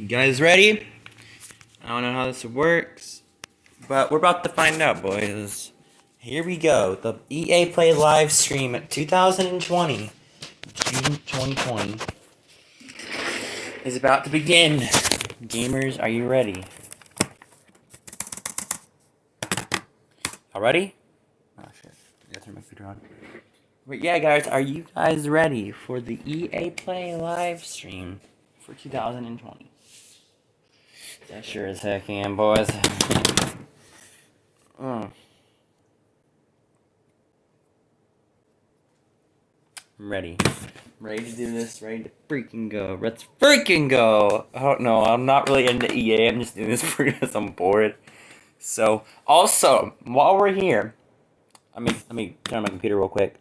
You guys ready? I don't know how this works, but we're about to find out, boys. Here we go. The EA Play live stream at 2020, June 2020, is about to begin. Gamers, are you ready? All ready? Oh shit, I gotta turn my computer on. But yeah, guys, are you guys ready for the EA Play live stream for 2020? That sure as heck am, boys. I'm ready. Ready to do this, ready to freaking go. Let's freaking go! Oh no, I'm not really into EA, I'm just doing this because I'm bored. So, also, while we're here, let me turn on my computer real quick.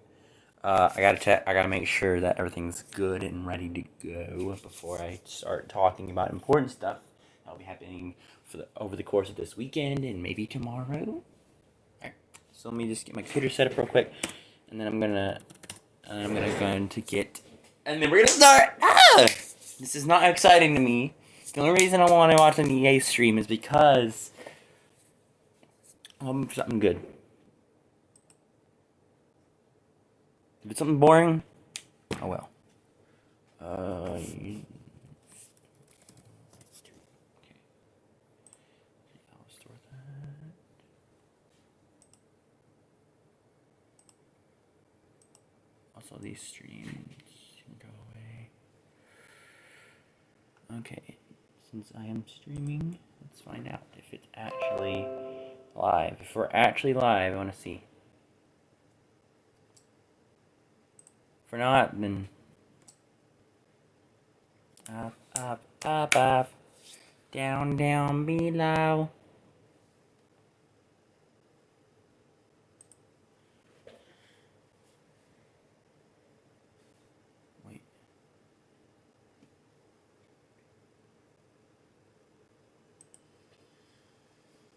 I gotta make sure that everything's good and ready to go before I start talking about important stuff that'll be happening over the course of this weekend and maybe tomorrow. Alright, so let me just get my computer set up real quick, and then I'm gonna get, and then we're gonna start. This is not exciting to me. The only reason I want to watch an EA stream is because something good. If it's something boring, oh well. Okay. I'll store that. Also, these streams can go away. Okay, since I am streaming, let's find out if it's actually live. If we're actually live, I want to see. If we're not, then up, up, up, up, down, down, below. Wait.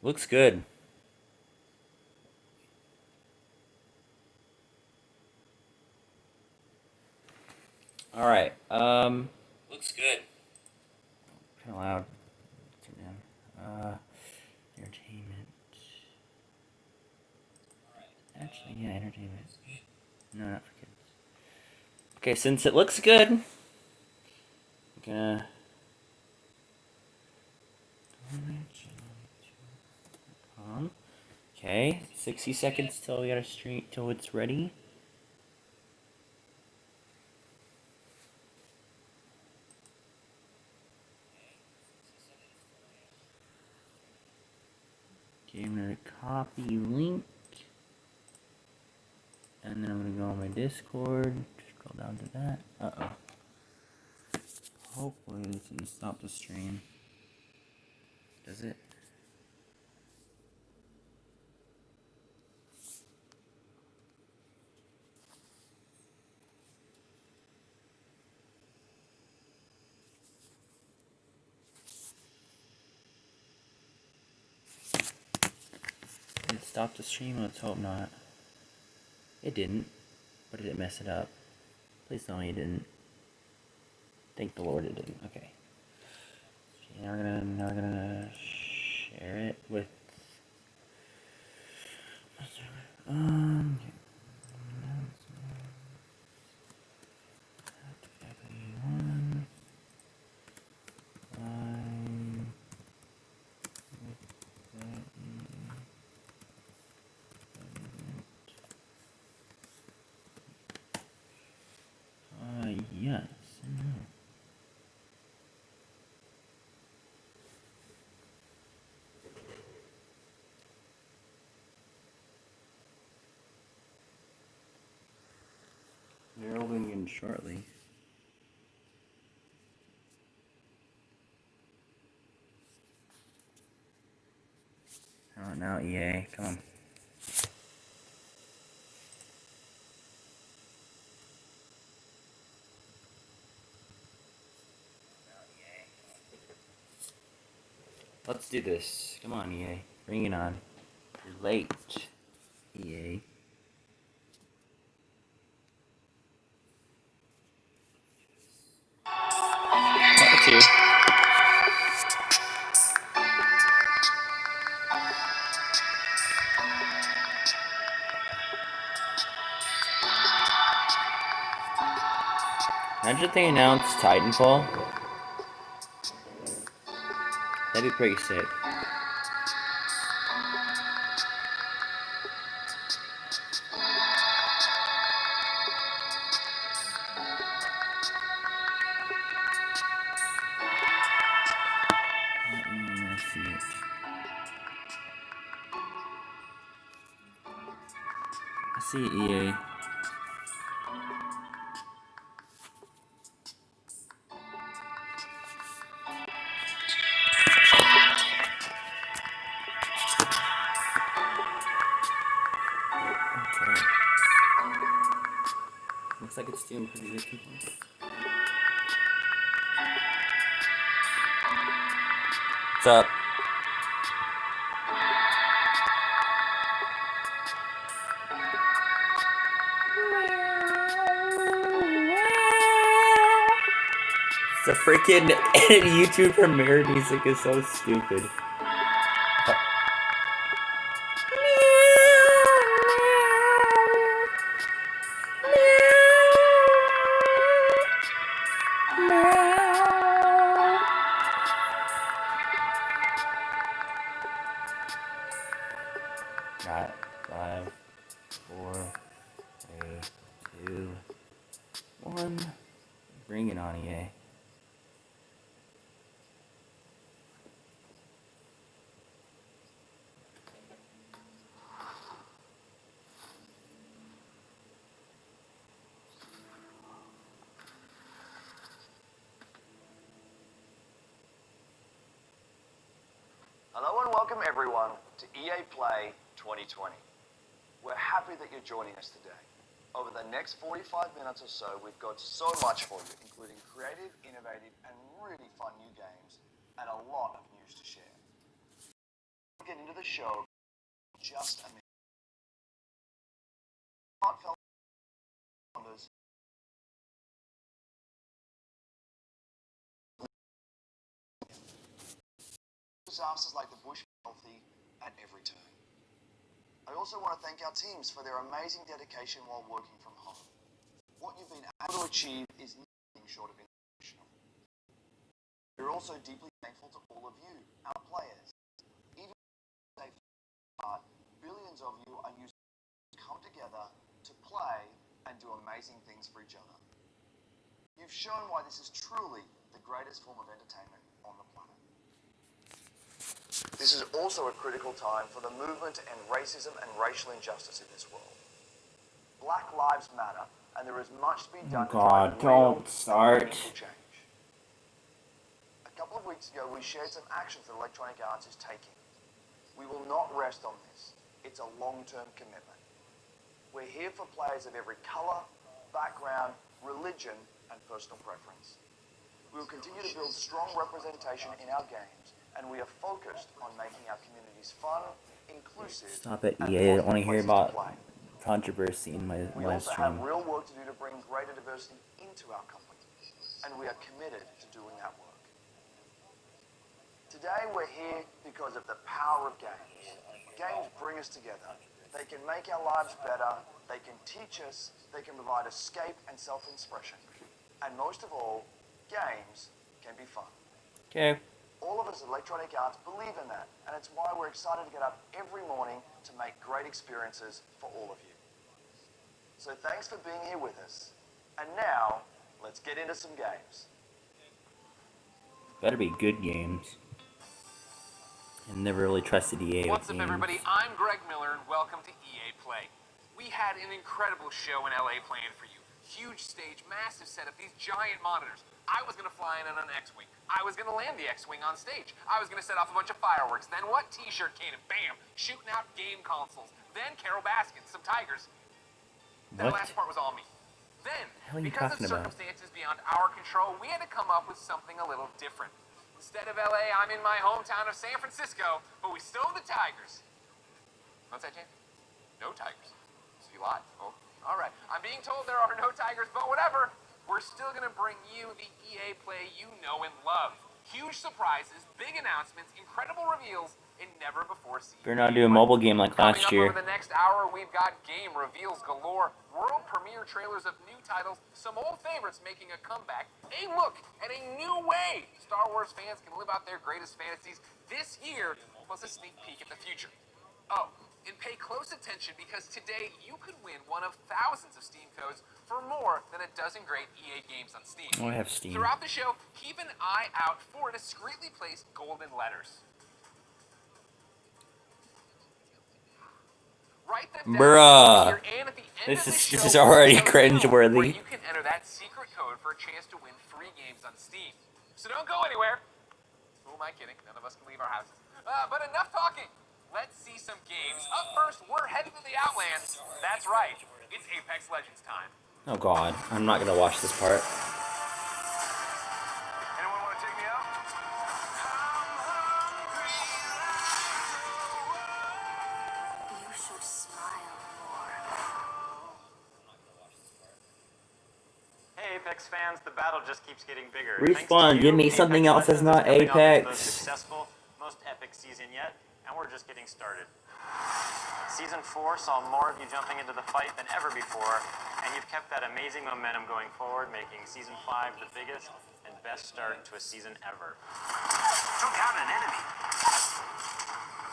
Looks good. All right. Looks good. Kind of loud. Turn down. Entertainment. Actually, yeah, entertainment. No, not for kids. Okay, since it looks good, I'm gonna. Okay, 60 seconds till we got a stream till it's ready. Okay, I'm gonna copy link, and then I'm gonna go on my Discord. Scroll down to that. Hopefully this doesn't stop the stream. Does it? Did it stop the stream? Let's hope not. It didn't. But did it mess it up? Please tell me it didn't. Thank the Lord it didn't. Okay. Now we're gonna share it with yes. They're opening in shortly. How about now, EA? Come on. Let's do this. Come on, EA. Bring it on. You're late, EA. Let's hear. Imagine if they announced Titanfall. That'd be pretty sick. I see it. I see EA. Okay. Looks like it's doing pretty good. What's up? The freaking YouTube Premiere music is so stupid. Got 5, 4, 3, 2, 1. Bring it on, EA. Hello and welcome everyone to EA Play 2020. We're happy that you're joining us today. Over the next 45 minutes or so, we've got so much for you, including creative, innovative, and really fun new games, and a lot of news to share. We'll get into the show in just a minute. Heartfelt wonders. Disasters like the bush healthy at every turn. I also want to thank our teams for their amazing dedication while working from home. What you've been able to achieve is nothing short of inspirational. We're also deeply thankful to all of you, our players. Even if they part, billions of you are using to come together to play and do amazing things for each other. You've shown why this is truly the greatest form of entertainment on the planet. This is also a critical time for the movement to end racism and racial injustice in this world. Black lives matter, and there is much to be done to drive real, meaningful change. A couple of weeks ago, we shared some actions that Electronic Arts is taking. We will not rest on this. It's a long-term commitment. We're here for players of every color, background, religion, and personal preference. We will continue to build strong representation in our games, and we are focused on making our communities fun, inclusive, Stop it, EA. I don't want to hear about controversy in my we live also stream. have real work to do to bring greater diversity into our company, and we are committed to doing that work. Today we're here because of the power of games. Games bring us together. They can make our lives better, they can teach us, they can provide escape and self-expression. And most of all, games can be fun. Okay. All of us at Electronic Arts believe in that, and it's why we're excited to get up every morning to make great experiences for all of you. So thanks for being here with us. And now, let's get into some games. Better be good games. I've never really trusted EA. What's up, everybody? I'm Greg Miller, and welcome to EA Play. We had an incredible show in LA planned for you. Huge stage, massive setup, these giant monitors. I was going to fly in on an X-Wing. I was going to land the X-Wing on stage. I was going to set off a bunch of fireworks. Then what? T-shirt cannon, bam, shooting out game consoles. Then Carol Baskin, some tigers. That last part was all me. Then, because of circumstances beyond our control, we had to come up with something a little different. Instead of LA, I'm in my hometown of San Francisco, but we still have the Tigers. What's that, James? No Tigers. So you lied. Oh, all right. I'm being told there are no Tigers, but whatever. We're still going to bring you the EA Play you know and love. Huge surprises, big announcements, incredible reveals, in never-before-seen Better not do a mobile game like Coming last up year. over the next hour, we've got game reveals galore, world premiere trailers of new titles, some old favorites making a comeback, a look at a new way Star Wars fans can live out their greatest fantasies this year, plus a sneak peek at the future. Oh, and pay close attention because today you could win one of thousands of Steam codes for more than a dozen great EA games on Steam. Oh, I have Steam. Throughout the show, keep an eye out for discreetly placed golden letters. Write them down Bruh. here and at the end of the show, This is already so cringeworthy. where you can enter that secret code for a chance to win free games on Steam. So don't go anywhere. Who am I kidding? None of us can leave our houses. But enough talking. Let's see some games. Up first, we're headed to the Outlands. That's right. It's Apex Legends time. Oh god, I'm not gonna watch this part. Anyone want to take me out? You should smile more. Hey Apex fans, the battle just keeps getting bigger. Respawn, give me something else that's not Legends is coming off its most Apex. successful, most epic season yet, and we're just getting started. Season 4 saw more of you jumping into the fight than ever before, and you've kept that amazing momentum going forward, making Season 5 the biggest and best start to a season ever. Took out an enemy.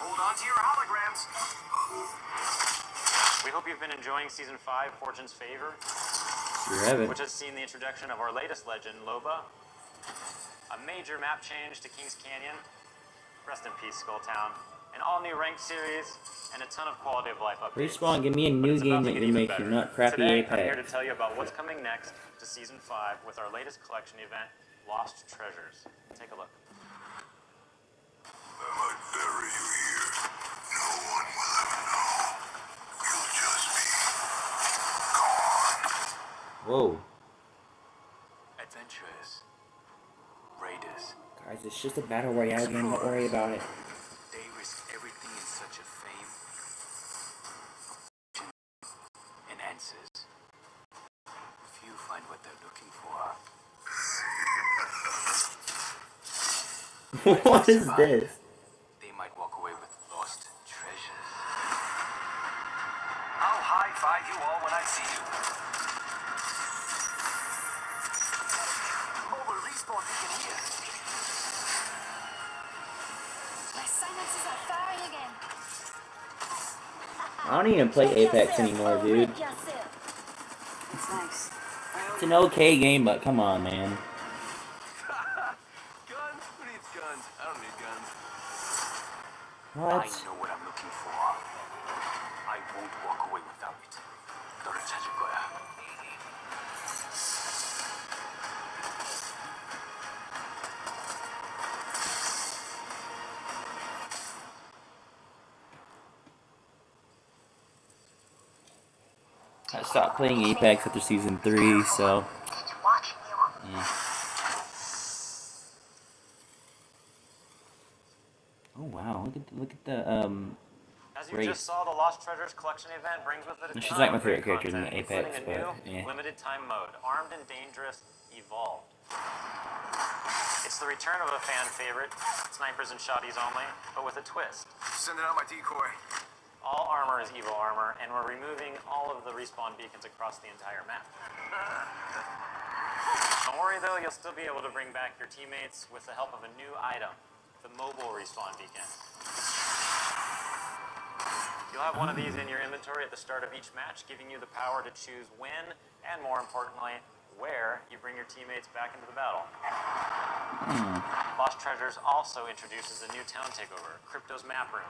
Hold on to your holograms. We hope you've been enjoying Season 5, Fortune's Favor, You have it. which has seen the introduction of our latest legend, Loba, a major map change to Kings Canyon, rest in peace, Skulltown, an all-new ranked series, and a ton of quality of life updates. Respawn, give me a new It's game about to that get you're even making, better. not crappy Today, I'm here to Apex. tell you about what's coming next to Season 5 with our latest collection event, Lost Treasures. Take a look. I might bury you here. No one will ever know. You'll just be gone. Whoa. Adventurers. Raiders. Guys, it's just a battle royale game, don't worry about it. They risk everything in search of fame and answers. Few find what they're looking for. What is this? They might walk away with lost treasures. I'll high-five you all when I see you. Mobile respawn beacon here. My silences are firing again. I don't even play Apex anymore, dude. It's nice. It's an okay game, but come on, man. Guns? Who needs guns? I don't need guns. What? I know what I'm looking for. I won't walk away without it. 너를 찾을 거야. I stopped playing Apex after Season 3, so... Yeah. Oh wow, look at the, As you Race. just saw, the Lost Treasures collection event brings with it a She's ton like my of great favorite character in content, Apex, including a but, new yeah. limited time mode, Armed and Dangerous Evolved. It's the return of a fan favorite, snipers and shotties only, but with a twist. Sending out my decoy. All armor is evil armor, and we're removing all of the respawn beacons across the entire map. Don't worry though, you'll still be able to bring back your teammates with the help of a new item, the mobile respawn beacon. You'll have one of these in your inventory at the start of each match, giving you the power to choose when, and more importantly, where you bring your teammates back into the battle. Lost Treasures also introduces a new town takeover, Crypto's Map Room,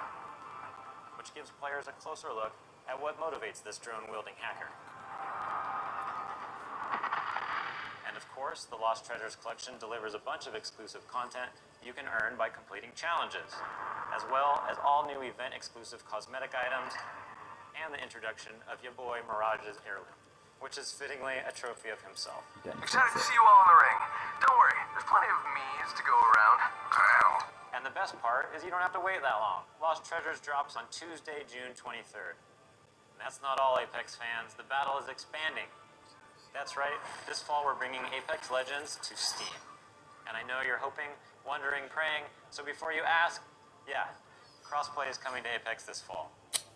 which gives players a closer look at what motivates this drone-wielding hacker. And of course, the Lost Treasures collection delivers a bunch of exclusive content you can earn by completing challenges, as well as all new event-exclusive cosmetic items, and the introduction of your boy Mirage's heirloom, which is fittingly a trophy of himself. Excited to see you all in the ring. Don't worry, there's plenty of me's to go around. Wow. And the best part is you don't have to wait that long. Lost Treasures drops on Tuesday, June 23rd. And that's not all, Apex fans. The battle is expanding. That's right, this fall we're bringing Apex Legends to Steam. And I know you're hoping, wondering, praying, so before you ask, yeah, Crossplay is coming to Apex this fall.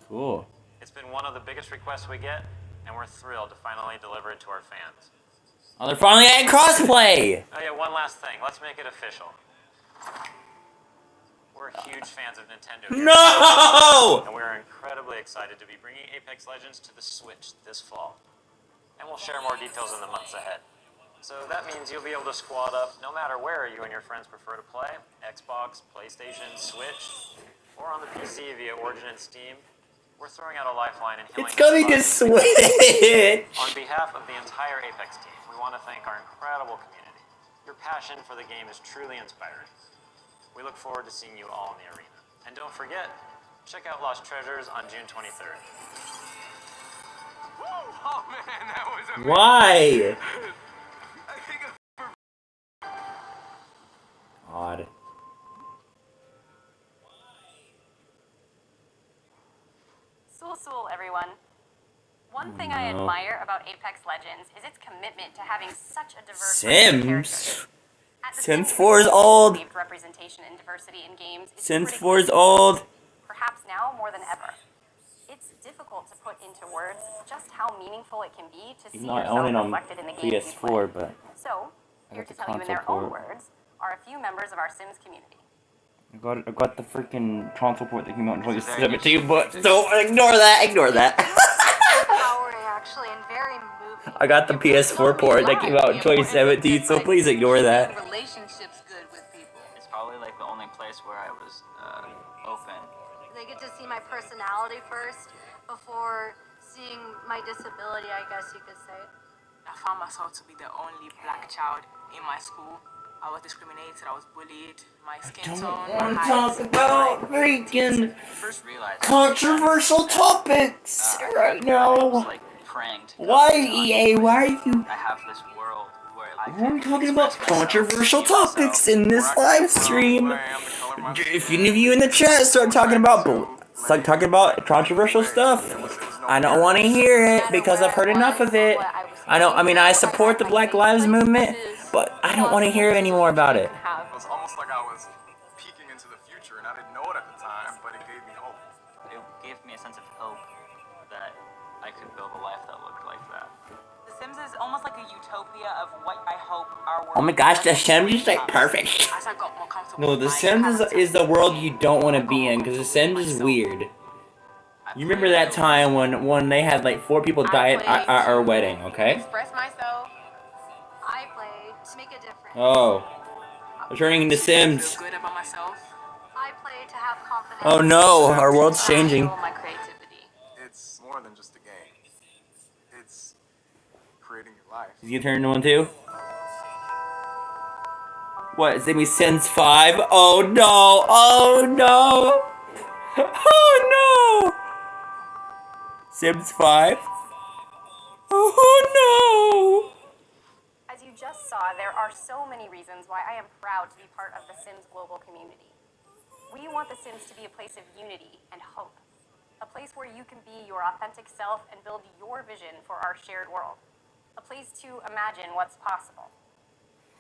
Cool. It's been one of the biggest requests we get, and we're thrilled to finally deliver it to our fans. Oh, they're finally adding crossplay! Oh yeah, one last thing. Let's make it official. We're huge fans of Nintendo here, No! and we're incredibly excited to be bringing Apex Legends to the Switch this fall. And we'll share more details in the months ahead. So that means you'll be able to squad up no matter where you and your friends prefer to play. Xbox, PlayStation, Switch, or on the PC via Origin and Steam. We're throwing out a lifeline and healing. It's coming to Switch! On behalf of the entire Apex team, we want to thank our incredible community. Your passion for the game is truly inspiring. We look forward to seeing you all in the arena. And don't forget, check out Lost Treasures on June 23rd. Oh man, that was amazing. Why? I think Odd. Sul, everyone. One thing I admire about Apex Legends is its commitment to having such a diverse range of characters. Sims. At the Sims same 4 is time, old. believed representation and diversity in games is Sims critically 4 is important, old. perhaps now more than ever. It's difficult to put into words just how meaningful it can be to see Even though I yourself own it on reflected in the games you play. PS4, but So, I here got to the tell you in console their own port. words are a few members of our Sims community. I got the freaking console port that came out in 2017, but don't ignore that. Ignore that. Empowering, actually, and very moving. I got the PS4 port that came out in 2017, so please ignore that. Relationships good with people. It's probably like the only place where I was open. They get to see my personality first before seeing my disability, I guess you could say. I found myself to be the only black child in my school. I was discriminated, I was bullied, my skin tone, my height, about freaking First realized controversial topics right I was now. like pranked. Why, EA? Why are you? I have this world where I I'm can talking about express myself, controversial be myself. topics in this live stream. If any of you in the chat start talking about controversial stuff, I don't want to hear it because I've heard enough of it. I mean, I support the Black Lives Movement, but I don't want to hear any more about it. it was almost like I was peeking into the future, and I didn't know it at the time, but it gave me hope. It gave me a sense of hope that I could build a life that looked like that. The Sims is almost like a utopia of what I hope our world. Oh my gosh, The Sims is like perfect. As I got more comfortable No, with The my Sims character, is the world you don't want to be in, because The Sims is weird. You remember that time when they had like 4 people die at our wedding, okay? express myself, I play to make a difference. Oh. We're turning into Sims. feel good about myself, I play to have confidence. Oh no, our world's changing. show my creativity. It's more than just a game. It's creating your life. Is he turn into one too? What, is it me Sims 5? Oh no! Oh no! Oh no! Sims 5? Oh no! As you just saw, there are so many reasons why I am proud to be part of the Sims global community. We want the Sims to be a place of unity and hope. A place where you can be your authentic self and build your vision for our shared world. A place to imagine what's possible.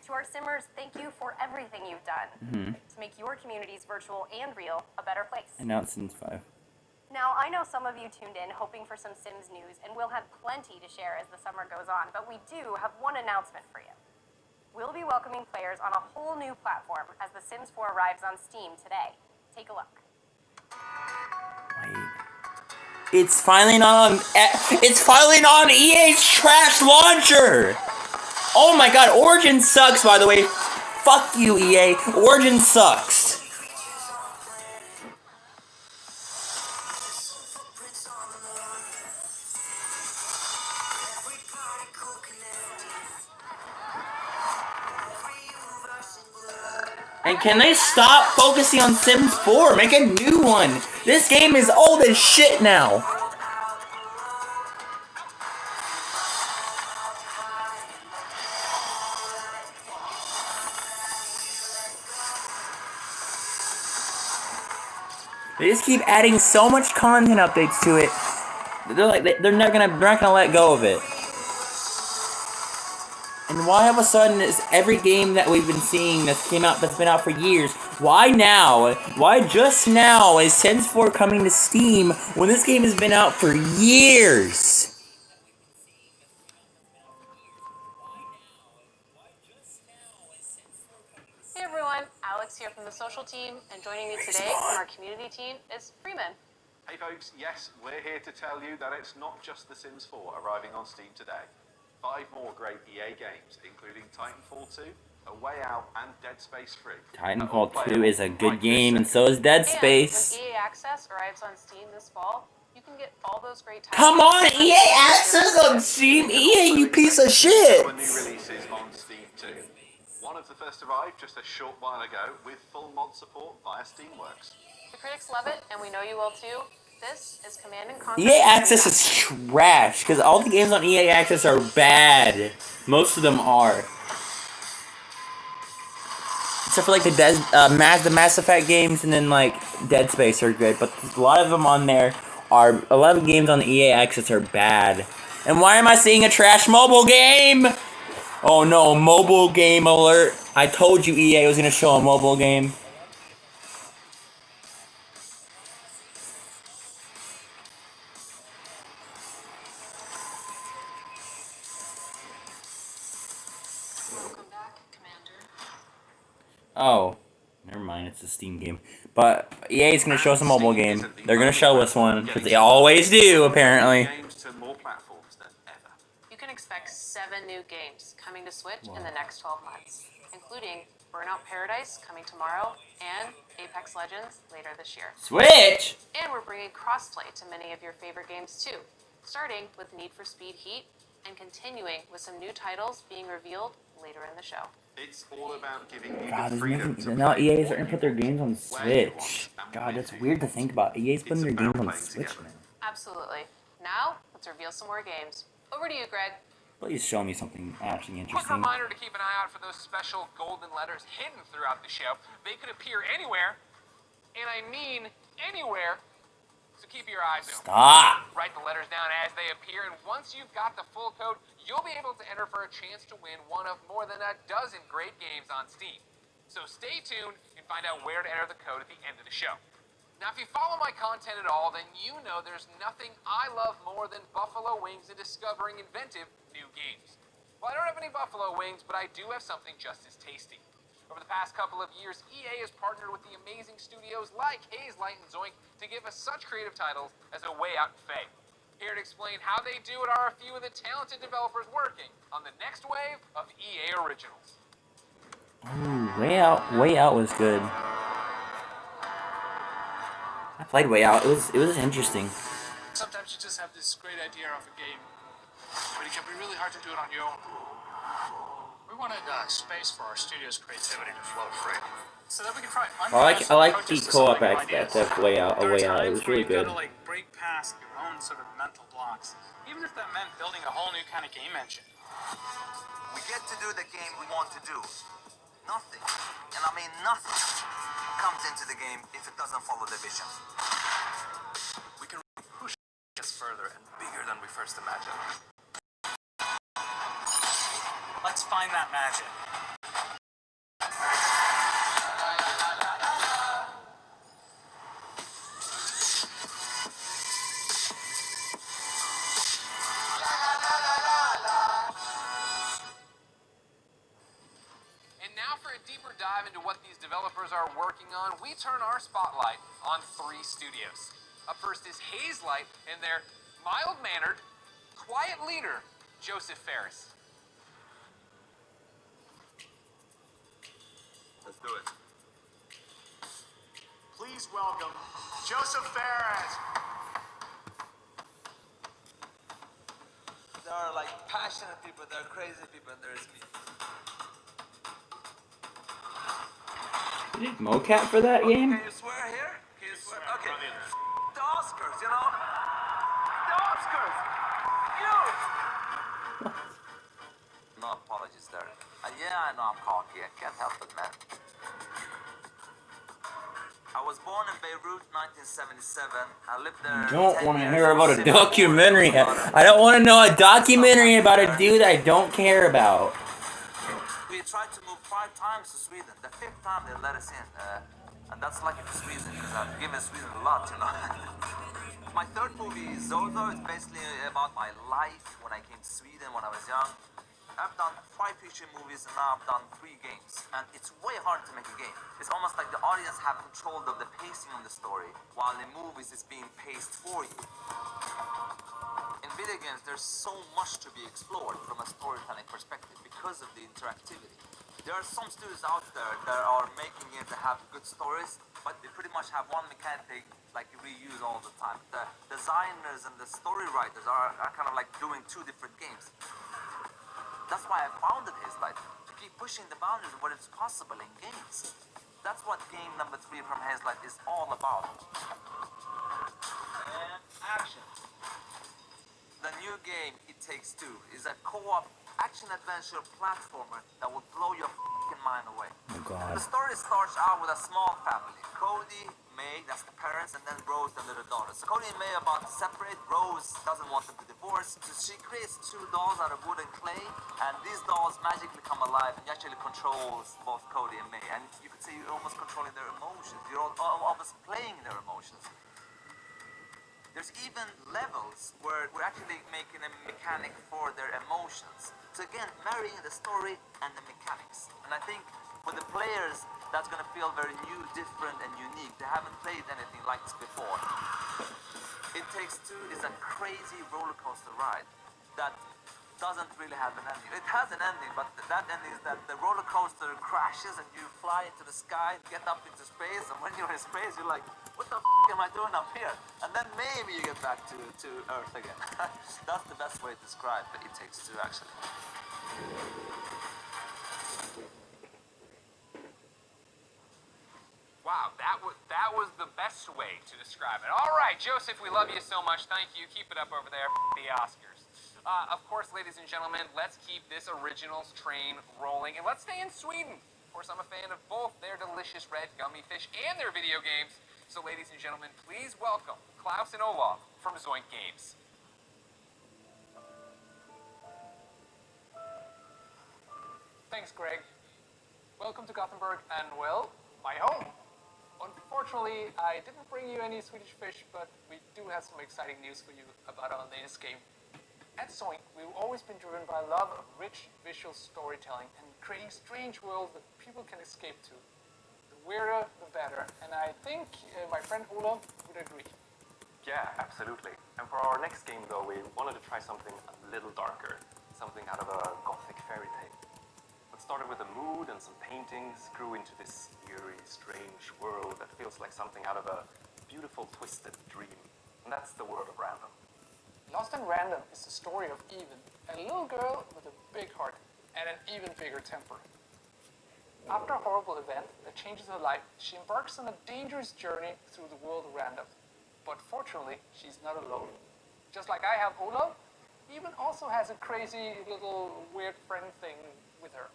To our Simmers, thank you for everything you've done to make your communities, virtual and real, a better place. And now it's Sims 5. Now, I know some of you tuned in hoping for some Sims news, and we'll have plenty to share as the summer goes on, but we do have one announcement for you. We'll be welcoming players on a whole new platform as The Sims 4 arrives on Steam today. Take a look. Wait. It's finally on. It's finally on EA's trash launcher. Oh my god, Origin sucks. By the way, fuck you, EA. Origin sucks. And can they stop focusing on Sims 4? Make a new one. This game is old as shit now. They just keep adding so much content updates to it. They're not gonna let go of it. And why all of a sudden is every game that we've been seeing that's been out for years, why now? Why just now is Sims 4 coming to Steam when this game has been out for years? Hey everyone, Alex here from the social team, and joining me today from our community team is Freeman. Hey folks, yes, we're here to tell you that it's not just The Sims 4 arriving on Steam today. 5 more great EA games, including Titanfall 2, A Way Out, and Dead Space 3. Titanfall 2 is a good game, and so is Dead Space. And when EA Access arrives on Steam this fall, you can get all those great titles. Come on, EA Access on Steam! EA, you piece of shit! New releases on Steam too. One of the first arrived just a short while ago with full mod support via Steamworks. The critics love it, and we know you will too. This is Command and Conquer. EA Access is trash, because all the games on EA Access are bad. Most of them are. Except for like the Mass Effect games and then like Dead Space are good, but a lot of them on there are, a lot of games on the EA Access are bad. And why am I seeing a trash mobile game? Oh no, mobile game alert. I told you EA was going to show a mobile game. Welcome back, Commander. Oh, never mind, it's a Steam game. But EA is going to show us a mobile game. They're going to show us one, because they always do, apparently. Games to more platforms than ever. You can expect 7 new games coming to Switch in the next 12 months, including Burnout Paradise coming tomorrow and Apex Legends later this year. Switch! And we're bringing crossplay to many of your favorite games too, starting with Need for Speed Heat and continuing with some new titles being revealed later in the show. It's all about giving you God, the freedom to now play EA is what starting to you put their want, games on where you want, Switch. and God, when that's you weird to want. think about. EA's putting their It's games about on playing Switch, together. man. Absolutely. Now, let's reveal some more games. Over to you, Greg. Please show me something actually Quick interesting. reminder to keep an eye out for those special golden letters hidden throughout the show. They could appear anywhere, and I mean anywhere, so keep your eyes open. Stop! Write the letters down as they appear, and once you've got the full code, you'll be able to enter for a chance to win one of more than a dozen great games on Steam. So stay tuned and find out where to enter the code at the end of the show. Now, if you follow my content at all, then you know there's nothing I love more than buffalo wings and discovering inventive new games. Well, I don't have any buffalo wings, but I do have something just as tasty. Over the past couple of years, EA has partnered with the amazing studios like Haze Light and Zoink to give us such creative titles as A Way Out and Faye. Here to explain how they do it are a few of the talented developers working on the next wave of EA originals. Ooh, Way Out was good. I played Way Out. It was interesting. Sometimes you just have this great idea of a game, but it can be really hard to do it on your own. We wanted space for our studio's creativity to flow free, so that we can try. I like the co-op aspect of Way Out. It was really good. You gotta break past your own sort of mental blocks, even if that meant building a whole new kind of game engine. We get to do the game we want to do. Nothing, and I mean nothing, comes into the game if it doesn't follow the vision. We can push us further and bigger than we first imagined. Let's find that magic. And now for a deeper dive into what these developers are working on, we turn our spotlight on 3 studios. Up first is Haze Light and their mild-mannered, quiet leader, Joseph Ferris. Let's do it. Please welcome Joseph Ferris. There are like passionate people, there are crazy people, and there is me. You did mocap for that game? Can you swear here? Can you swear? Okay. The Oscars, you know? The Oscars! You! No apologies there. Yeah, I know I'm cocky. I can't help it, man. I was born in Beirut, 1977. I lived there. I don't want to hear about a documentary. I don't want to know a documentary about a dude I don't care about. We tried to move 5 times to Sweden. The 5th time they let us in. And that's lucky for Sweden, because I've given Sweden a lot, you know. My third movie, Zozo, is basically about my life when I came to Sweden when I was young. I've done 5 feature movies and now I've done 3 games. And it's way hard to make a game. It's almost like the audience have control of the pacing of the story, while in movies it's being paced for you. In video games, there's so much to be explored from a storytelling perspective because of the interactivity. There are some studios out there that are making games that have good stories, but they pretty much have one mechanic they like reuse all the time. The designers and the story writers are kind of like doing 2 different games. That's why I founded Hazelight, to keep pushing the boundaries of what is possible in games. That's what game number 3 from Hazelight is all about. And action. The new game, It Takes Two, is a co-op action-adventure platformer that will blow your f***ing mind away. Oh God. The story starts out with a small family. Cody, May, that's the parents, and then Rose, the little daughter. So Cody and May are about to separate. Rose doesn't want them to divorce. So she creates 2 dolls out of wood and clay, and these dolls magically come alive and actually controls both Cody and May. And you could say you're almost controlling their emotions. You're almost playing their emotions. There's even levels where we're actually making a mechanic for their emotions. So again, marrying the story and the mechanics. And I think for the players, that's going to feel very new, different, and unique. They haven't played anything like this before. It Takes Two is a crazy roller coaster ride that doesn't really have an ending. It has an ending, but that ending is that the roller coaster crashes and you fly into the sky, get up into space, and when you're in space, you're like, what the f*** am I doing up here? And then maybe you get back to Earth again. That's the best way to describe It Takes Two, actually. Wow, that was the best way to describe it. All right, Joseph, we love you so much. Thank you. Keep it up over there. The Oscars. Of course, ladies and gentlemen, let's keep this originals train rolling, and let's stay in Sweden. Of course, I'm a fan of both their delicious red gummy fish and their video games. So, ladies and gentlemen, please welcome Klaus and Olaf from Zoink Games. Thanks, Greg. Welcome to Gothenburg and, well, my home. Unfortunately, I didn't bring you any Swedish fish, but we do have some exciting news for you about our latest game. At Zoink, we've always been driven by a love of rich visual storytelling and creating strange worlds that people can escape to. The weirder, the better, and I think my friend Olaf would agree. Yeah, absolutely. And for our next game, though, we wanted to try something a little darker, something out of a gothic fairy tale. What started with a mood and some paintings grew into this eerie, strange world that feels like something out of a beautiful, twisted dream. And that's the world of Random. Lost and Random is the story of Even, a little girl with a big heart and an even bigger temper. After a horrible event that changes her life, she embarks on a dangerous journey through the world of Random. But fortunately, she's not alone. Just like I have Olaf, Even also has a crazy little weird friend thing with her.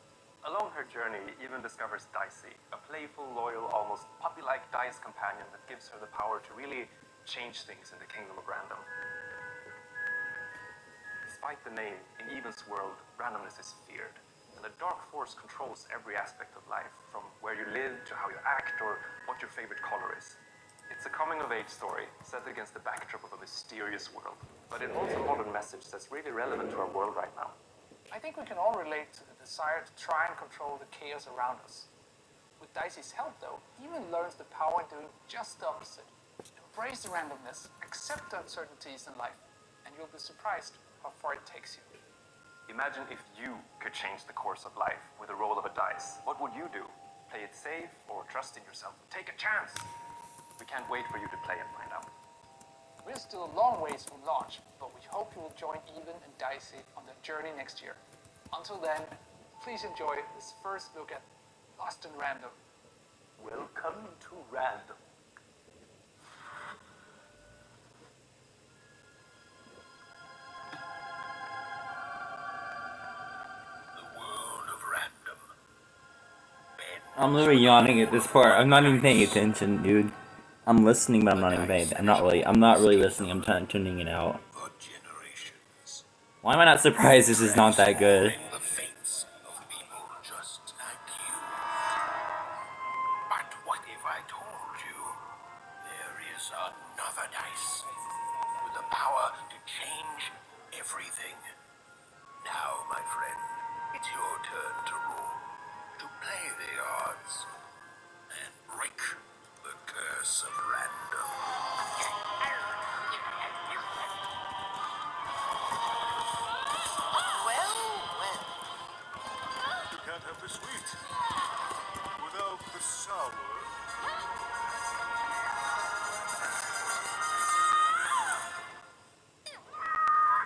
Along her journey, Even discovers Dicey, a playful, loyal, almost puppy-like dice companion that gives her the power to really change things in the kingdom of Random. Despite the name, in Even's world, randomness is feared, and a dark force controls every aspect of life, from where you live to how you act or what your favorite color is. It's a coming-of-age story set against the backdrop of a mysterious world, but it holds a modern message that's really relevant to our world right now. I think we can all relate to the desire to try and control the chaos around us. With Dicey's help, though, Even learns the power in doing just the opposite. Embrace the randomness, accept the uncertainties in life, and you'll be surprised how far it takes you. Imagine if you could change the course of life with the roll of a dice. What would you do? Play it safe or trust in yourself? Take a chance! We can't wait for you to play and find out. We're still a long ways from launch, but we hope you will join Even and Dicey on their journey next year. Until then, please enjoy this first look at Lost and Random. Welcome to Random. I'm literally yawning at this part. I'm not even paying attention, dude. I'm listening, but I'm not even paying. I'm not really listening. I'm tuning it out. Why am I not surprised this is not that good? The fates of people just sweet without the sour.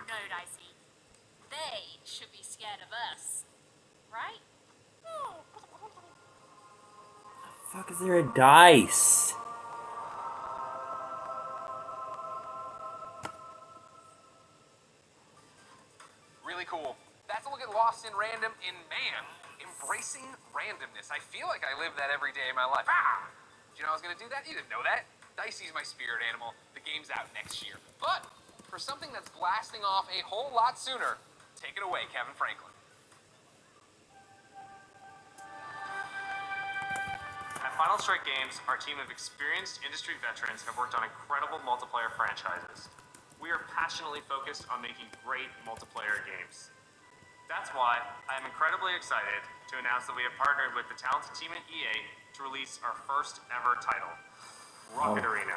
No, Dicey. They should be scared of us, right? Fuck, is there a dice? Really cool. That's a look at Lost in Random in Man. Embracing randomness. I feel like I live that every day in my life. Ah! Did you know I was going to do that? You didn't know that. Dicey's my spirit animal. The game's out next year. But for something that's blasting off a whole lot sooner, take it away, Kevin Franklin. At Final Strike Games, our team of experienced industry veterans have worked on incredible multiplayer franchises. We are passionately focused on making great multiplayer games. That's why I am incredibly excited to announce that we have partnered with the talented team at EA to release our first ever title, Rocket Arena.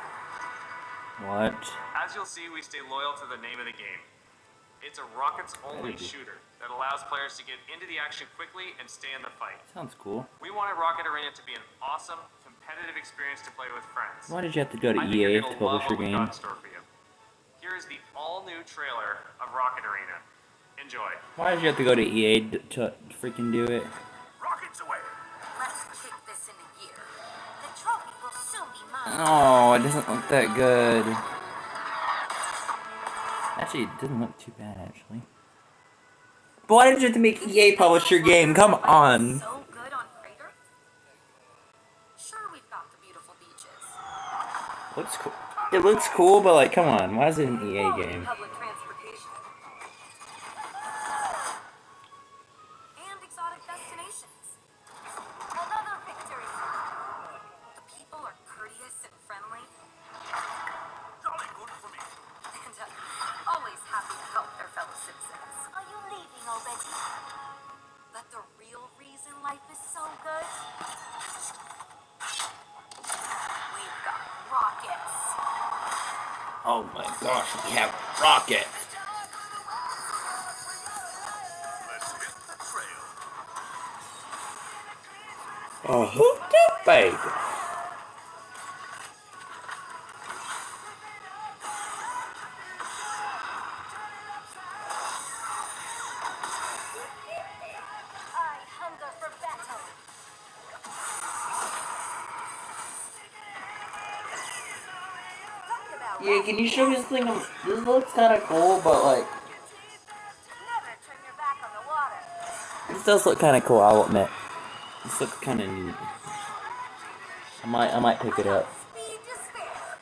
What? As you'll see, we stay loyal to the name of the game. It's a rockets-only shooter that allows players to get into the action quickly and stay in the fight. Sounds cool. We wanted Rocket Arena to be an awesome, competitive experience to play with friends. Why did you have to go to I think EA you're to gonna publish love your what we game? got in store for you. Here is the all-new trailer of Rocket Arena. Enjoy. Why did you have to go to EA to freaking do it? Rockets away. Let's kick this into gear. The trophy will soon be mine. Oh, it doesn't look that good. Actually, it doesn't look too bad, actually. But why did you have to make EA publish your game? Come on. So good on Crater? Sure, we've got the beautiful beaches. Looks cool. It looks cool, but like, come on. Why is it an EA game? Public transportation. And exotic destinations. Another victory. The people are courteous and friendly. Jolly good for me. And always happy to help their fellow citizens. Are you leaving already? But the real reason life is so good? We've got rockets. Oh my gosh, we have rockets. Let's hit the trail. Oh, who did bake? I hunger for battle. Yeah, can you show me this thing? This looks kind of cool, but like, Never turn your back on the water. this does look kind of cool. I'll admit. This looks kind of neat. I might pick it up. Speed to spare.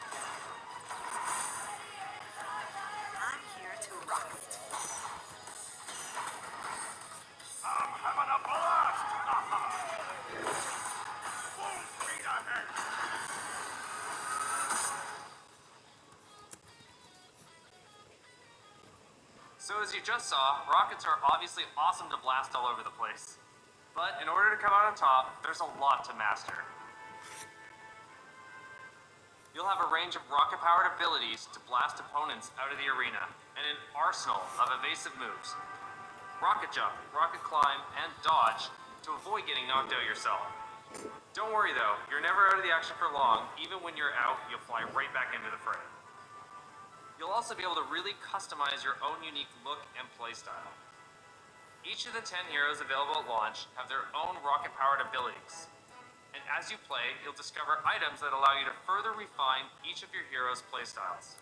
I'm here to rock it. I'm having a blast. Full speed ahead. So as you just saw, rockets are obviously awesome to blast all over the place. But in order to come out on top, there's a lot to master. You'll have a range of rocket-powered abilities to blast opponents out of the arena, and an arsenal of evasive moves. Rocket jump, rocket climb, and dodge to avoid getting knocked out yourself. Don't worry though, you're never out of the action for long. Even when you're out, you'll fly right back into the fray. You'll also be able to really customize your own unique look and playstyle. Each of the 10 heroes available at launch have their own rocket-powered abilities. And as you play, you'll discover items that allow you to further refine each of your heroes' playstyles.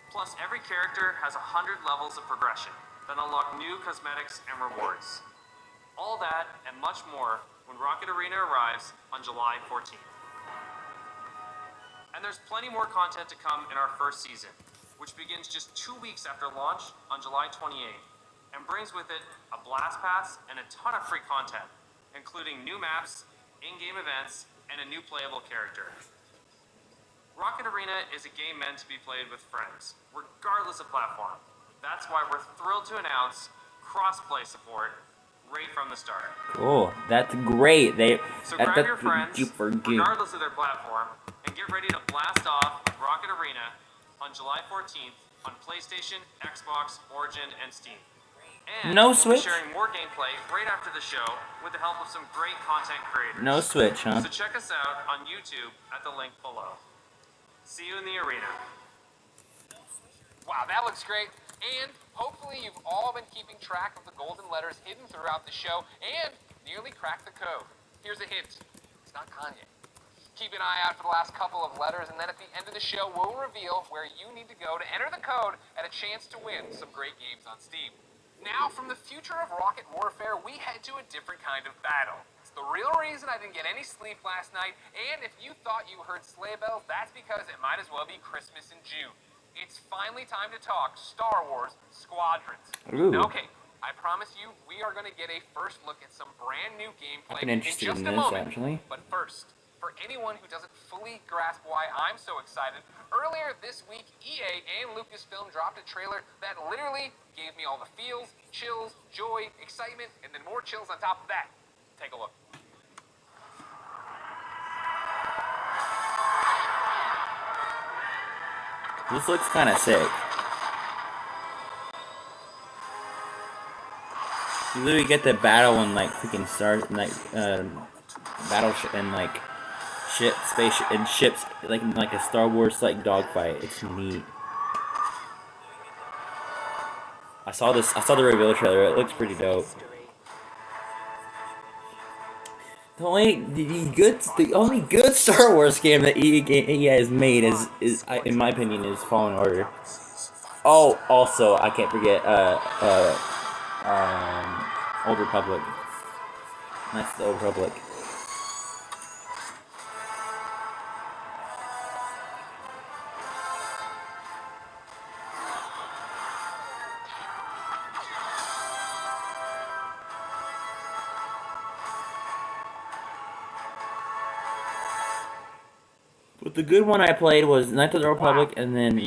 Plus, every character has 100 levels of progression that unlock new cosmetics and rewards. All that and much more when Rocket Arena arrives on July 14th. And there's plenty more content to come in our first season, which begins just 2 weeks after launch on July 28th, and brings with it a blast pass and a ton of free content, including new maps, in-game events, and a new playable character. Rocket Arena is a game meant to be played with friends, regardless of platform. That's why we're thrilled to announce cross-play support right from the start. Cool. That's great. So That's grab your friends, super game. regardless of their platform, and get ready to blast off with Rocket Arena on July 14th on PlayStation, Xbox, Origin, and Steam. And No we'll be Switch? sharing more gameplay right after the show with the help of some great content creators. No Switch, huh? So check us out on YouTube at the link below. See you in the arena. Wow, that looks great. And hopefully you've all been keeping track of the golden letters hidden throughout the show and nearly cracked the code. Here's a hint. It's not Kanye. Keep an eye out for the last couple of letters, and then at the end of the show, we'll reveal where you need to go to enter the code and a chance to win some great games on Steam. Now, from the future of rocket warfare, we head to a different kind of battle. It's the real reason I didn't get any sleep last night, and if you thought you heard sleigh bells, that's because it might as well be Christmas in June. It's finally time to talk Star Wars Squadrons. Ooh. Okay, I promise you, we are going to get a first look at some brand new gameplay I've been interested in just in a this, moment. actually. But first, for anyone who doesn't fully grasp why I'm so excited, earlier this week, EA and Lucasfilm dropped a trailer that literally gave me all the feels, chills, joy, excitement, and then more chills on top of that. Take a look. This looks kind of sick. You literally get the battle and like freaking start like battleship and like spaceship and ships like in like a Star Wars like dogfight. It's neat. I saw the reveal trailer. It looks pretty dope. The only good Star Wars game that EA has made is in my opinion is Fallen Order. Oh, also I can't forget Old Republic. That's the Old Republic. But the good one I played was Knights of the Republic and then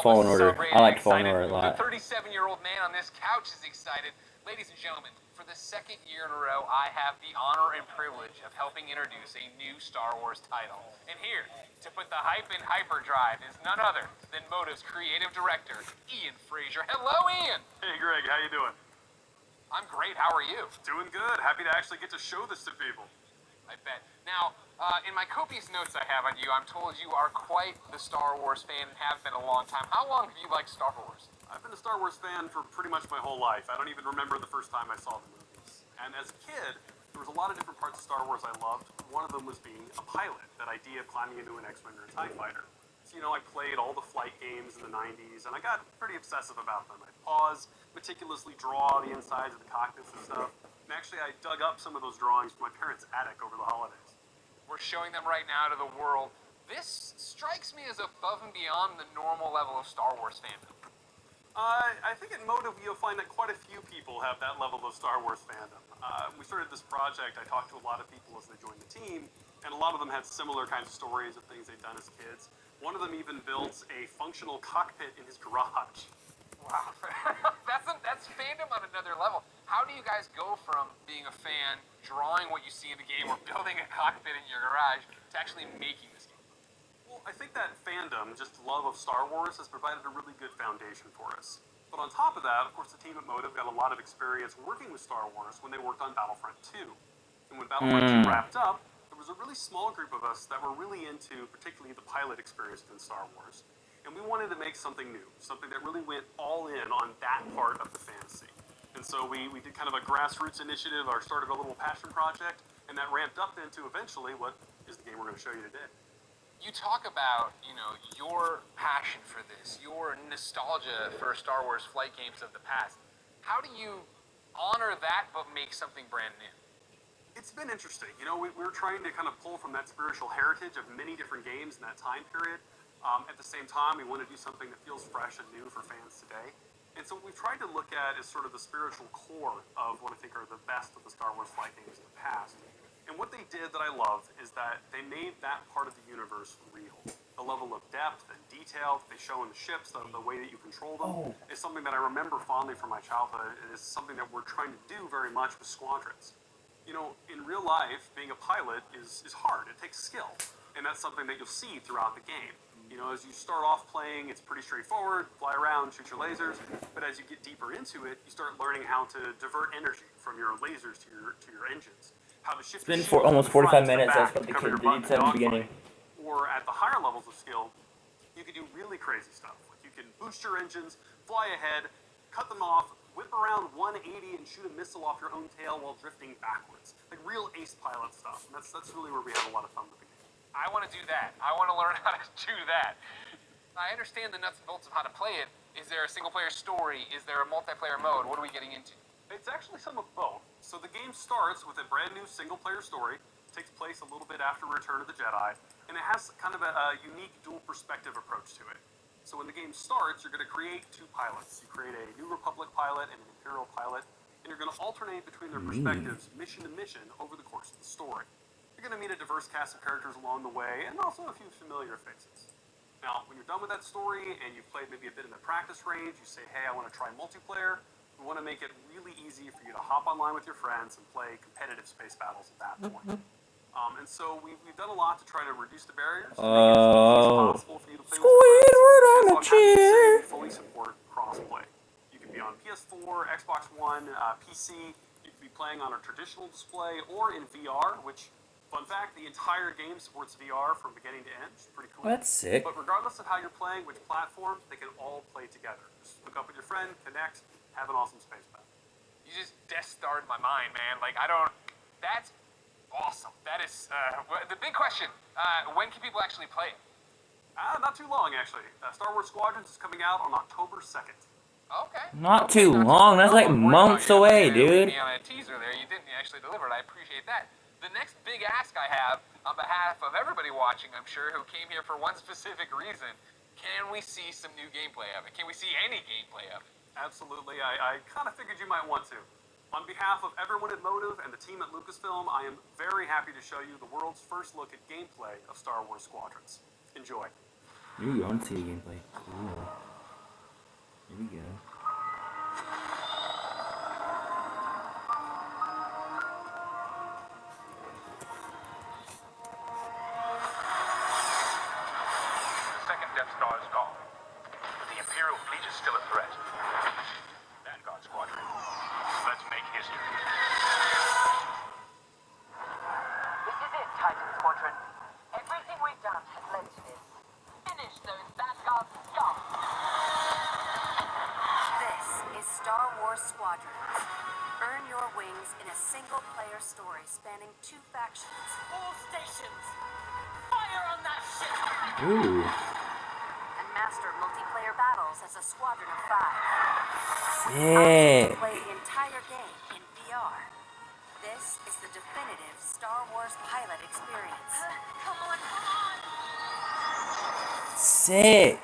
Fallen Order. I liked Fallen Order a lot. The 37-year-old man on this couch is excited. Ladies and gentlemen, for the second year in a row, I have the honor and privilege of helping introduce a new Star Wars title. And here, to put the hype in hyperdrive, is none other than Motive's creative director, Ian Frazier. Hello, Ian! Hey, Greg, how you doing? I'm great. How are you? Doing good. Happy to actually get to show this to people. I bet. Now, in my copious notes I have on you, I'm told you are quite the Star Wars fan and have been a long time. How long have you liked Star Wars? I've been a Star Wars fan for pretty much my whole life. I don't even remember the first time I saw the movies. And as a kid, there was a lot of different parts of Star Wars I loved. One of them was being a pilot, that idea of climbing into an X-Wing or a TIE fighter. So, I played all the flight games in the 90s, and I got pretty obsessive about them. I'd pause, meticulously draw the insides of the cockpits and stuff. And actually, I dug up some of those drawings from my parents' attic over the holidays. We're showing them right now to the world. This strikes me as above and beyond the normal level of Star Wars fandom. I think at Motive you'll find that quite a few people have that level of Star Wars fandom. We started this project, I talked to a lot of people as they joined the team, and a lot of them had similar kinds of stories of things they'd done as kids. One of them even built a functional cockpit in his garage. Wow, that's fandom on another level. How do you guys go from being a fan, drawing what you see in the game, or building a cockpit in your garage, to actually making this game? Well, I think that fandom, just love of Star Wars, has provided a really good foundation for us. But on top of that, of course, the team at Motive got a lot of experience working with Star Wars when they worked on Battlefront 2. And when Battlefront 2 wrapped up, there was a really small group of us that were really into particularly the pilot experience within Star Wars. And we wanted to make something new, something that really went all in on that part of the fantasy. And so we did kind of a grassroots initiative, or started a little passion project, and that ramped up into eventually what is the game we're going to show you today. You talk about, your passion for this, your nostalgia for Star Wars flight games of the past. How do you honor that but make something brand new? It's been interesting. We were trying to kind of pull from that spiritual heritage of many different games in that time period. At the same time, we want to do something that feels fresh and new for fans today. And so what we've tried to look at is sort of the spiritual core of what I think are the best of the Star Wars flight games in the past. And what they did that I love is that they made that part of the universe real. The level of depth and detail that they show in the ships, the way that you control them, is something that I remember fondly from my childhood. It is something that we're trying to do very much with Squadrons. In real life, being a pilot is hard. It takes skill. And that's something that you'll see throughout the game. You know, as you start off playing, it's pretty straightforward, fly around, shoot your lasers, but as you get deeper into it, you start learning how to divert energy from your lasers to your engines. How to shift It's been your shields almost from the 45 front to the minutes. That's back what to the cover your kid butt in did said a in the beginning. dogfight. Or at the higher levels of skill, you can do really crazy stuff. Like you can boost your engines, fly ahead, cut them off, whip around 180 and shoot a missile off your own tail while drifting backwards. Like real ace pilot stuff. And that's really where we have a lot of fun with the game. I want to do that. I want to learn how to do that. I understand the nuts and bolts of how to play it. Is there a single-player story? Is there a multiplayer mode? What are we getting into? It's actually some of both. So the game starts with a brand new single-player story. It takes place a little bit after Return of the Jedi, and it has kind of a unique dual perspective approach to it. So when the game starts, you're going to create two pilots. You create a New Republic pilot and an Imperial pilot, and you're going to alternate between their perspectives, mission to mission, over the course of the story. You're going to meet a diverse cast of characters along the way, and also a few familiar faces. Now, when you're done with that story and you've played maybe a bit in the practice range, you say, hey, I want to try multiplayer. We want to make it really easy for you to hop online with your friends and play competitive space battles at that point. And so we've done a lot to try to reduce the barriers, make it as easy as possible for you to play with your friends. Squidward on And so a I'm happy to say chair. we fully support crossplay. You can be on PS4, Xbox One, PC. You can be playing on a traditional display or in VR, which, fun fact, the entire game supports VR from beginning to end. It's pretty cool. That's sick. But regardless of how you're playing, which platform, they can all play together. Just hook up with your friend, connect, have an awesome space battle. You just Death Starred my mind, man. Like, that's awesome. That is, the big question, when can people actually play it? Not too long, actually. Star Wars Squadrons is coming out on October 2nd. Okay. Not too long. That's like months away, dude. On a teaser there, you didn't actually deliver it. I appreciate that. The next big ask I have, on behalf of everybody watching, I'm sure, who came here for one specific reason, can we see some new gameplay of it? Can we see any gameplay of it? Absolutely. I kind of figured you might want to. On behalf of everyone at Motive and the team at Lucasfilm, I am very happy to show you the world's first look at gameplay of Star Wars Squadrons. Enjoy. Ooh, I want to see the gameplay. Cool. Here we go. Second Death Star is gone, but the Imperial fleet is still a threat. Vanguard Squadron, let's make history. This is it, Titan Squadron. Everything we've done has led to this. Finish those Vanguard scum! This is Star Wars Squadrons. Earn your wings in a single-player story spanning two factions. All stations! Fire on that ship! Ooh. And master multiplayer battles as a squadron of 5. Sick. Play the entire game in VR. This is the definitive Star Wars pilot experience. Come on, come on! Sick.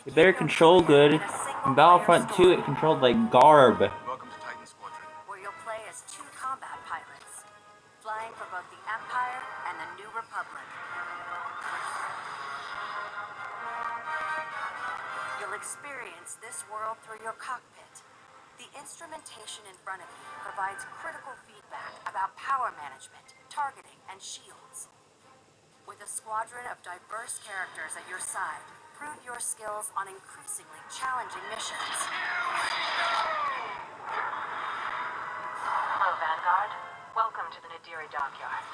It better control good. In Battlefront 2, it controlled like garb. Welcome to Titan Squadron. Where you'll play as 2 combat pilots, flying for both the Empire and the New Republic. You'll experience this world through your cockpit. The instrumentation in front of you provides critical feedback about power management, targeting, and shields. With a squadron of diverse characters at your side, prove your skills on increasingly challenging missions. Hello, Vanguard. Welcome to the Nadiri dockyard.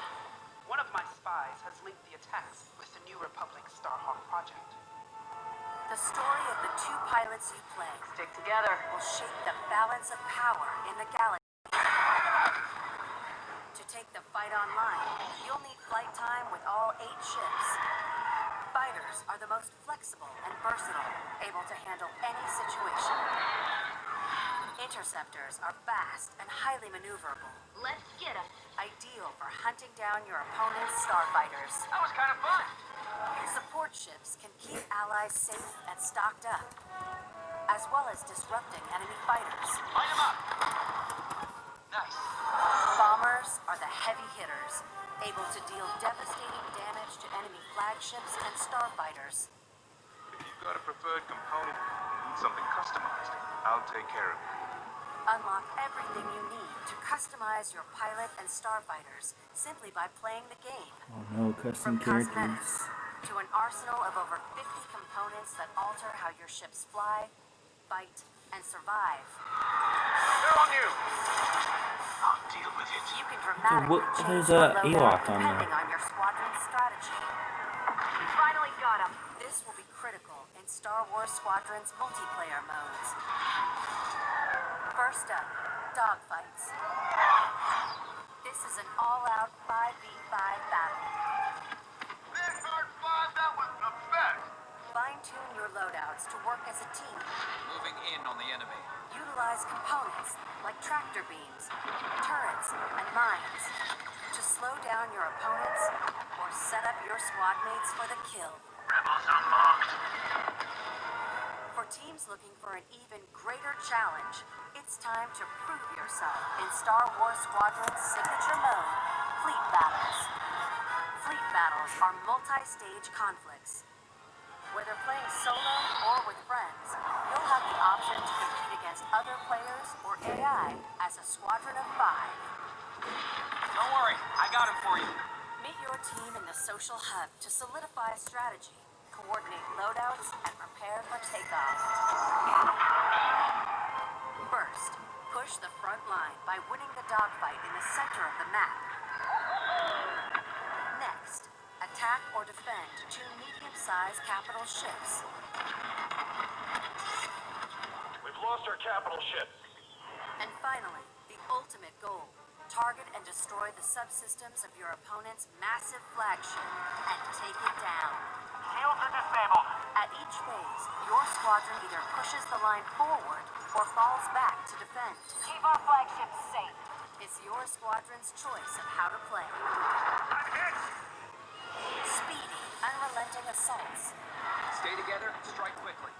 One of my spies has linked the attacks with the New Republic Starhawk project. The story of the 2 pilots you play Stick together. will shape the balance of power in the galaxy. To take the fight online, you'll need flight time with all 8 ships. Fighters are the most flexible and versatile, able to handle any situation. Interceptors are fast and highly maneuverable. Let's get 'em. Ideal for hunting down your opponent's starfighters. That was kind of fun. Support ships can keep allies safe and stocked up, as well as disrupting enemy fighters. Light 'em up. Nice. Bombers are the heavy hitters, able to deal devastating damage to enemy flagships and starfighters. If you've got a preferred component and need something customized, I'll take care of it. Unlock everything you need to customize your pilot and starfighters simply by playing the game. Oh no, custom From characters. cosmetics, to an arsenal of over 50 components that alter how your ships fly, fight, and survive. They're on you! I'll deal with it. You can dramatically change There's your a loadout Ewok on depending there. on your squadron's strategy. We finally got him. This will be critical in Star Wars Squadron's multiplayer modes. First up, dogfights. This is an all-out 5v5 battle. This hard fun, that was the best! Fine-tune your loadouts to work as a team. Moving in on the enemy. Utilize components like tractor beams, turrets, and mines to slow down your opponents or set up your squad mates for the kill. Rebels unmarked. For teams looking for an even greater challenge, it's time to prove yourself in Star Wars Squadron's signature mode, Fleet Battles. Fleet Battles are multi-stage conflicts. Whether playing solo or with friends, you'll have the option to compete against other players or AI as a squadron of 5. Don't worry, I got him for you. Meet your team in the social hub to solidify a strategy, coordinate loadouts, and prepare for takeoff. First, push the front line by winning the dogfight in the center of the map. Next, attack or defend 2 medium-sized capital ships. We've lost our capital ship. And finally, the ultimate goal. Target and destroy the subsystems of your opponent's massive flagship and take it down. Shields are disabled. At each phase, your squadron either pushes the line forward or falls back to defend. Keep our flagship safe. It's your squadron's choice of how to play. I'm hit! Speedy, unrelenting assaults. Stay together, strike quickly.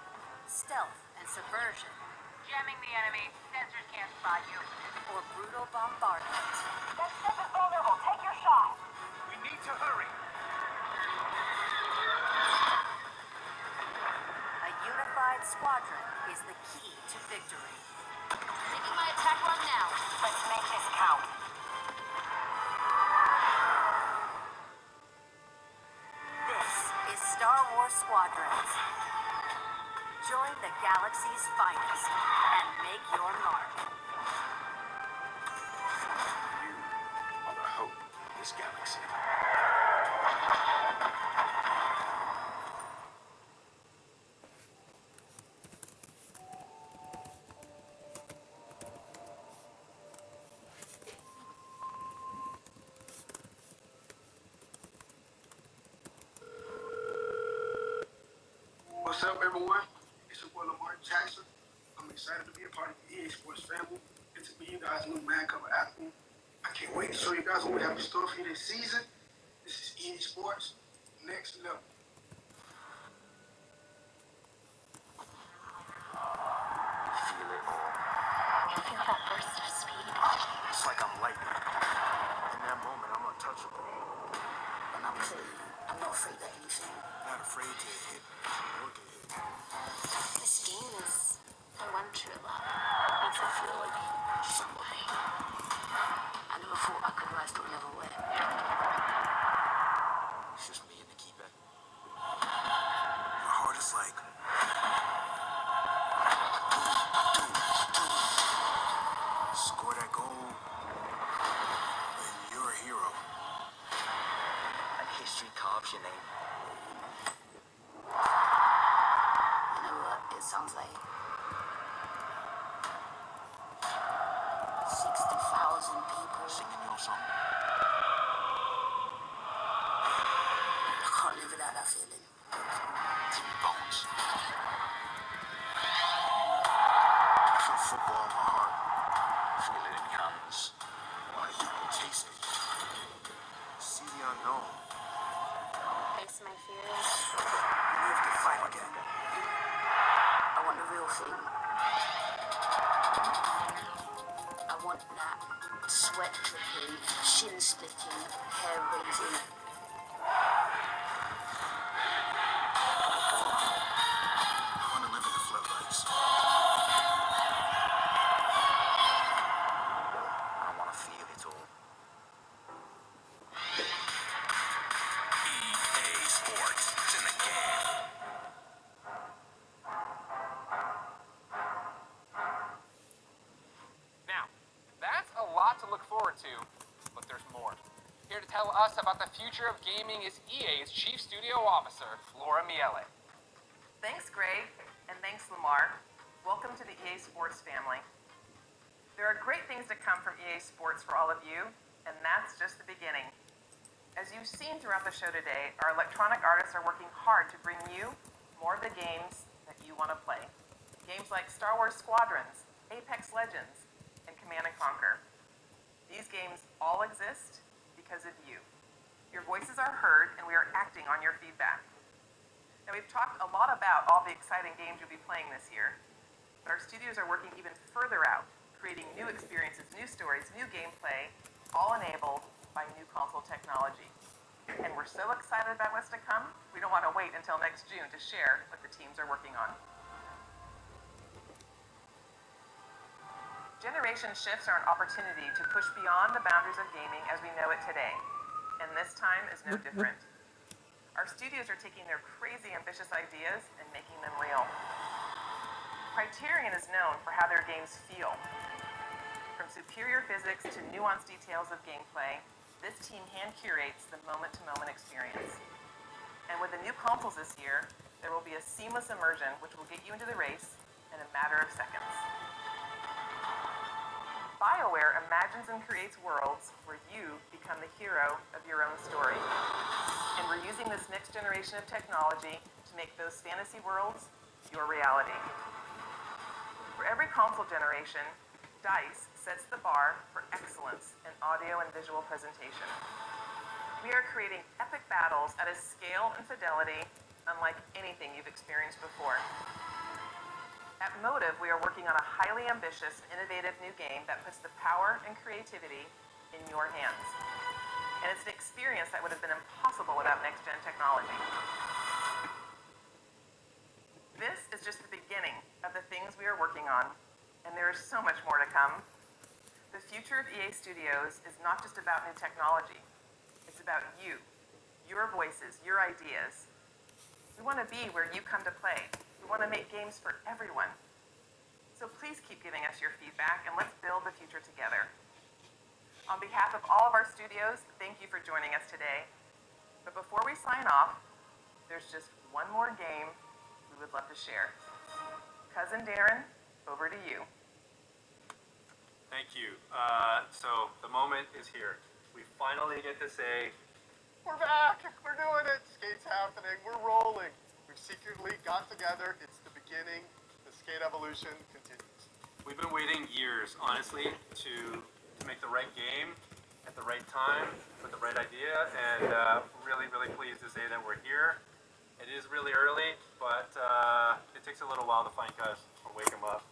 Stealth and subversion. Jamming the enemy. Sensors can't spot you. Or brutal bombardment. That ship is vulnerable. Take your shot. We need to hurry. A unified squadron is the key to victory. Taking my attack run now. Let's make this count. This is Star Wars Squadrons. Join the galaxy's finest and make your mark. You are the hope of this galaxy. What's up, everyone? It's your boy Lamar Jackson. I'm excited to be a part of the EA Sports family and to be you guys' new man cover athlete. I can't wait to show you guys what we have in store for you this season. This is EA Sports Next Level. Feel it all. You feel that burst of speed? It's like I'm lightning. In that moment, I'm untouchable. When I'm playing, I'm not afraid of anything. Not afraid to hit or get hit. This game is, I went through a lot. Makes me feel like somebody. I never thought I could rise to a level where It's just me and the keeper. Your heart is like. Score that goal, and you're a hero. And history carves your name. you know what it sounds like. 60,000 people. Singing your song. I can't live without that feeling. It's in your bones. I feel football in my heart. Feel it in your hands. Why you taste it? See the unknown. Face my fears. Live to fight again. I want the real thing. I want that sweat dripping, shin splitting, hair raising. I want to live in the floodlights. I want to feel it all. EA Sports. two, but there's more. Here to tell us about the future of gaming is EA's Chief Studio Officer, Laura Miele. Thanks, Greg, and thanks, Lamar. Welcome to the EA Sports family. There are great things to come from EA Sports for all of you, and that's just the beginning. As you've seen throughout the show today, our electronic artists are working hard to bring you more of the games that you want to play. Games like Star Wars Squadrons, Apex Legends, and Command & Conquer. These games all exist because of you. Your voices are heard, and we are acting on your feedback. Now, we've talked a lot about all the exciting games you'll be playing this year, but our studios are working even further out, creating new experiences, new stories, new gameplay, all enabled by new console technology. And we're so excited about what's to come, we don't want to wait until next June to share what the teams are working on. Generation shifts are an opportunity to push beyond the boundaries of gaming as we know it today, and this time is no different. Our studios are taking their crazy ambitious ideas and making them real. Criterion is known for how their games feel. From superior physics to nuanced details of gameplay, this team hand curates the moment-to-moment experience. And with the new consoles this year, there will be a seamless immersion which will get you into the race in a matter of seconds. BioWare imagines and creates worlds where you become the hero of your own story. And we're using this next generation of technology to make those fantasy worlds your reality. For every console generation, DICE sets the bar for excellence in audio and visual presentation. We are creating epic battles at a scale and fidelity unlike anything you've experienced before. At Motive, we are working on a highly ambitious, innovative new game that puts the power and creativity in your hands. And it's an experience that would have been impossible without next-gen technology. This is just the beginning of the things we are working on, and there is so much more to come. The future of EA Studios is not just about new technology. It's about you, your voices, your ideas. We want to be where you come to play. We want to make games for everyone. So please keep giving us your feedback and let's build the future together. On behalf of all of our studios, thank you for joining us today. But before we sign off, there's just one more game we would love to share. Cousin Darren, over to you. Thank you. So the moment is here. We finally get to say, we're back, we're doing it, Skate's happening, we're rolling. We've secretly got together, it's the beginning, the Skate evolution continues. We've been waiting years, honestly, to make the right game at the right time with the right idea, and really, really pleased to say that we're here. It is really early, but it takes a little while to find guys or wake them up.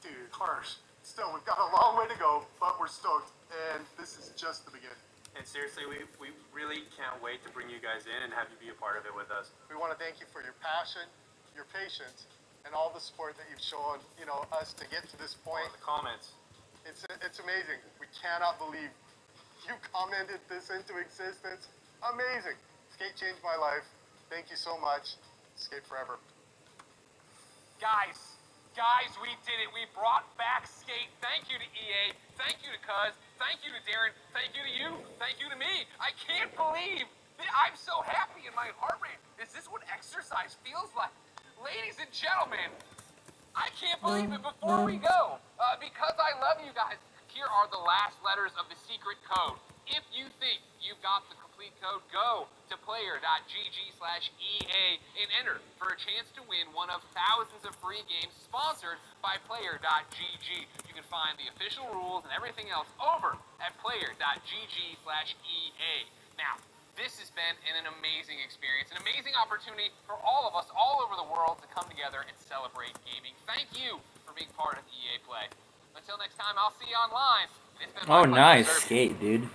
Dude, harsh. Still, we've got a long way to go, but we're stoked, and this is just the beginning. And seriously, we really can't wait to bring you guys in and have you be a part of it with us. We want to thank you for your passion, your patience, and all the support that you've shown, us to get to this point. The comments. It's amazing. We cannot believe you commented this into existence. Amazing. Skate changed my life. Thank you so much. Skate forever. Guys, we did it. We brought back Skate. Thank you to EA. Thank you to Cuz. Thank you to Darren. Thank you to you. Thank you to me. I can't believe that I'm so happy in my heart rate. Is this what exercise feels like? Ladies and gentlemen, I can't believe it. Before we go, because I love you guys, here are the last letters of the secret code. If you think you've got the complete code, go to player.gg/EA and enter for a chance to win one of thousands of free games sponsored by player.gg. You can find the official rules and everything else over at player.gg/EA. Now, this has been an amazing experience, an amazing opportunity for all of us all over the world to come together and celebrate gaming. Thank you for being part of EA Play. Until next time, I'll see you online. It's been Oh, my nice pleasure. Skate, dude.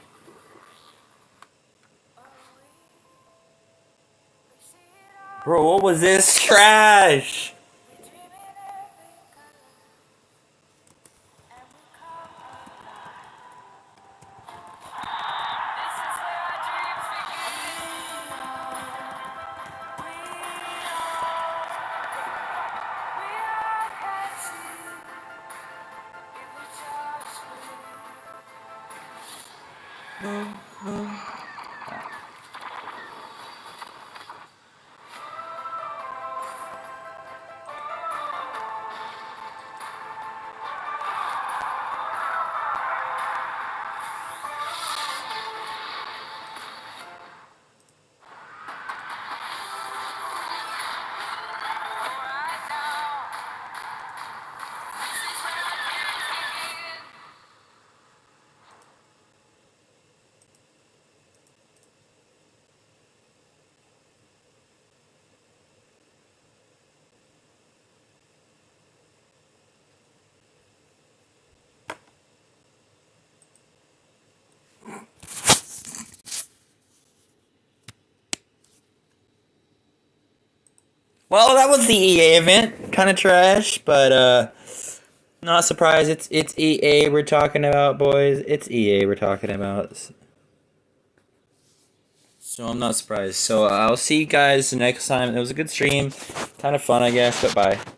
Bro, what was this trash? Well, that was the EA event. Kind of trash, but not surprised. It's EA we're talking about, boys. It's EA we're talking about. So I'm not surprised. So I'll see you guys next time. It was a good stream. Kind of fun, I guess, but bye.